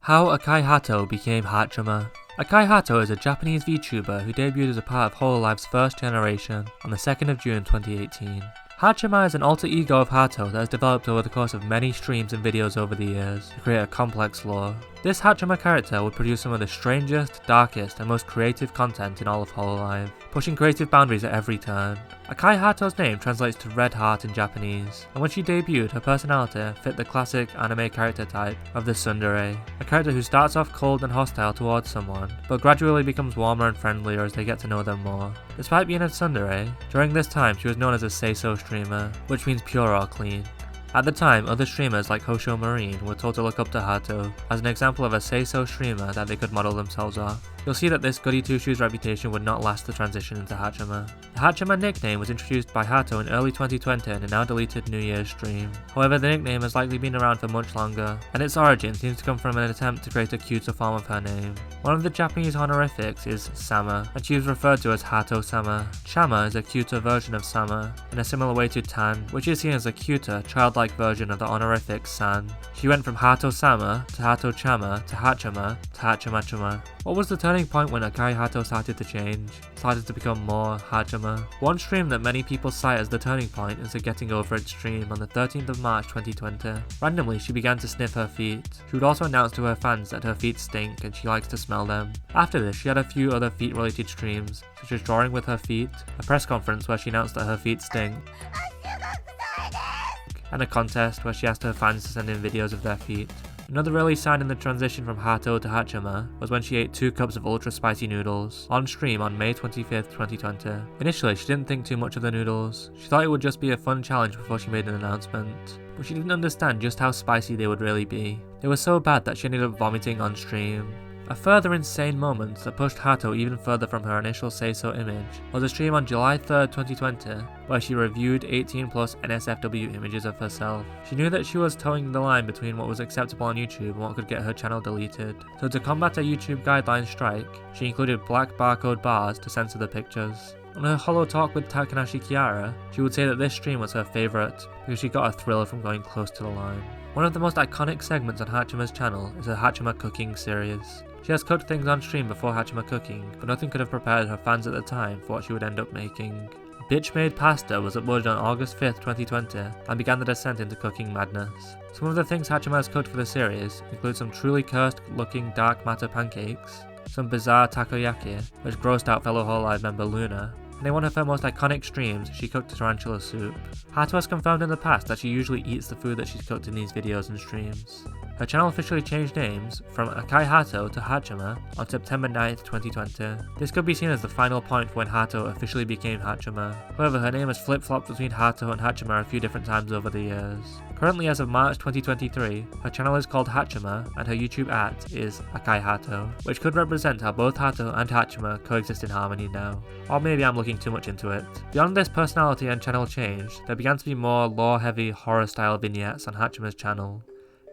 How Akai Haato became Haachama. Akai Haato is a Japanese VTuber who debuted as a part of Hololive's first generation on the 2nd of June 2018. Haachama is an alter ego of Haato that has developed over the course of many streams and videos over the years to create a complex lore. This Haachama character would produce some of the strangest, darkest and most creative content in all of Hololive, pushing creative boundaries at every turn. Akai Haato's name translates to red heart in Japanese, and when she debuted, her personality fit the classic anime character type of the Tsundere, a character who starts off cold and hostile towards someone, but gradually becomes warmer and friendlier as they get to know them more. Despite being a Tsundere, during this time she was known as a seiso streamer, which means pure or clean. At the time, other streamers like Hosho Marine were told to look up to Haato as an example of a seiso streamer that they could model themselves off. You'll see that this goody two-shoes reputation would not last the transition into Haachama. The Haachama nickname was introduced by Haato in early 2020 in a now deleted New Year's stream. However, the nickname has likely been around for much longer, and its origin seems to come from an attempt to create a cuter form of her name. One of the Japanese honorifics is Sama, and she is referred to as Haato-sama. Chama is a cuter version of Sama, in a similar way to Tan, which is seen as a cuter, childlike version of the honorific San. She went from Haato-sama to Haato-chama to Haachama to Haachama-chama. What was the turning point when Akai Haato started to change? Started to become more Haachama? One stream that many people cite as the turning point is the Getting Over It stream on the 13th of March 2020. Randomly, she began to sniff her feet. She would also announce to her fans that her feet stink and she likes to smell them. After this, she had a few other feet related streams, such as drawing with her feet, a press conference where she announced that her feet stink, and a contest where she asked her fans to send in videos of their feet. Another early sign in the transition from Haato to Haachama was when she ate 2 cups of ultra spicy noodles on stream on May 25th, 2020. Initially, she didn't think too much of the noodles. She thought it would just be a fun challenge before she made an announcement, but she didn't understand just how spicy they would really be. They were so bad that she ended up vomiting on stream. A further insane moment that pushed Haato even further from her initial seiso image was a stream on July 3rd, 2020, where she reviewed 18+ NSFW images of herself. She knew that she was towing the line between what was acceptable on YouTube and what could get her channel deleted, so to combat a YouTube guideline strike, she included black barcode bars to censor the pictures. On her holo talk with Takanashi Kiara, she would say that this stream was her favourite because she got a thrill from going close to the line. One of the most iconic segments on Haachama's channel is her Haachama cooking series. She has cooked things on stream before Haachama cooking, but nothing could have prepared her fans at the time for what she would end up making. Bitch Made Pasta was uploaded on August 5th, 2020 and began the descent into cooking madness. Some of the things Haachama has cooked for the series include some truly cursed looking dark matter pancakes, some bizarre takoyaki, which grossed out fellow Hololive member Luna, and in one of her most iconic streams, she cooked tarantula soup. Haato has confirmed in the past that she usually eats the food that she's cooked in these videos and streams. Her channel officially changed names from Akai Haato to Haachama on September 9th, 2020. This could be seen as the final point when Haato officially became Haachama. However, her name has flip-flopped between Haato and Haachama a few different times over the years. Currently, as of March 2023, her channel is called Haachama and her YouTube @ is Akai Haato, which could represent how both Haato and Haachama coexist in harmony now. Or maybe I'm looking too much into it. Beyond this personality and channel change, there began to be more lore-heavy horror-style vignettes on Haachama's channel.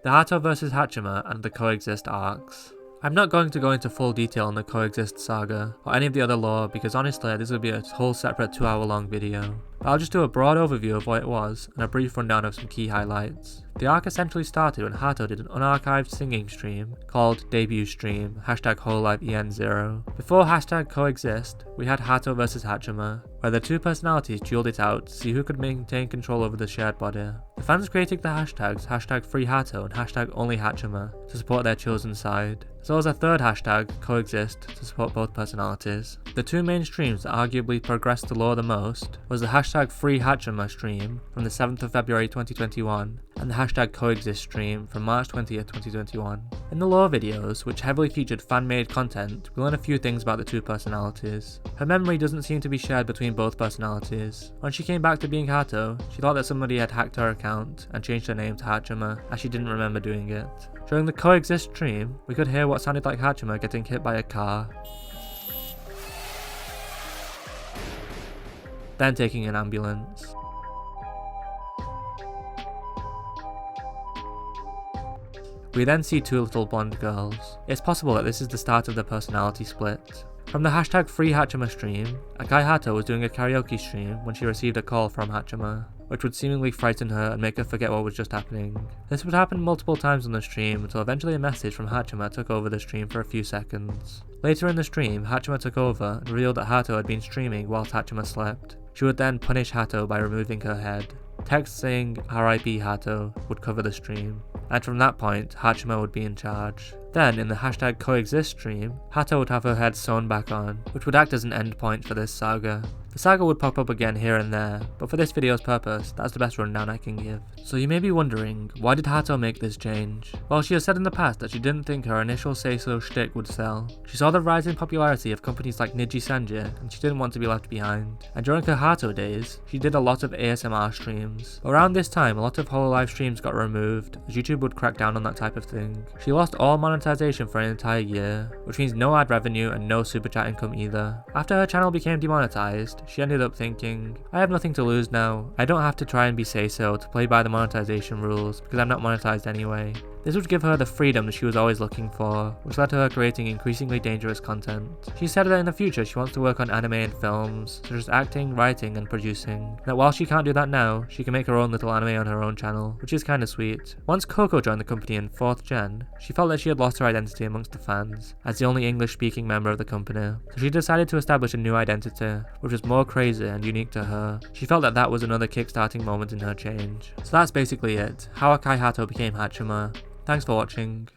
The Haato vs Haachama and the Coexist arcs. I'm not going to go into full detail on the Coexist saga, or any of the other lore because honestly this would be a whole separate 2-hour long video. But I'll just do a broad overview of what it was, and a brief rundown of some key highlights. The arc essentially started when Haato did an unarchived singing stream called Debut Stream, #HololiveEN0. Before #Coexist, we had Haato vs Haachama, where the two personalities dueled it out to see who could maintain control over the shared body. The fans created the hashtags #FreeHaato and #OnlyHaachama to support their chosen side, as well as a third hashtag, Coexist, to support both personalities. The two main streams that arguably progressed the lore the most was the #FreeHaachama stream from the 7th of February 2021 and the #Coexist stream from March 20th, 2021. In the lore videos, which heavily featured fan-made content, we learn a few things about the two personalities. Her memory doesn't seem to be shared between both personalities. When she came back to being Haato, she thought that somebody had hacked her account and changed her name to Haachama, as she didn't remember doing it. During the Coexist stream, we could hear what sounded like Haachama getting hit by a car, then taking an ambulance. We then see 2 little blonde girls. It's possible that this is the start of the personality split. From the #FreeHaachama stream, Akai Haato was doing a karaoke stream when she received a call from Haachama. which would seemingly frighten her and make her forget what was just happening. This would happen multiple times on the stream until eventually a message from Haachama took over the stream for a few seconds. Later in the stream, Haachama took over and revealed that Haato had been streaming whilst Haachama slept. She would then punish Haato by removing her head. Text saying RIP Haato would cover the stream, and from that point, Haachama would be in charge. Then, in the hashtag coexist stream, Haato would have her head sewn back on, which would act as an endpoint for this saga. The saga would pop up again here and there, but for this video's purpose, that's the best rundown I can give. So you may be wondering, why did Haato make this change? Well, she has said in the past that she didn't think her initial seiso shtick would sell. She saw the rise in popularity of companies like Niji Sanji, and she didn't want to be left behind. And during her Haato days, she did a lot of ASMR streams. Around this time, a lot of Hololive streams got removed, as YouTube would crack down on that type of thing. She lost all monetization for an entire year, which means no ad revenue and no super chat income either. After her channel became demonetized, she ended up thinking, I have nothing to lose now. I don't have to try and be seiso to play by the monetization rules because I'm not monetized anyway. This would give her the freedom she was always looking for, which led to her creating increasingly dangerous content. She said that in the future she wants to work on anime and films, such as acting, writing, and producing. That while she can't do that now, she can make her own little anime on her own channel, which is kinda sweet. Once Coco joined the company in 4th gen, she felt that she had lost her identity amongst the fans, as the only English-speaking member of the company. So she decided to establish a new identity, which was more crazy and unique to her. She felt that that was another kick-starting moment in her change. So that's basically it, how Akai Haato became Haachama. Thanks for watching.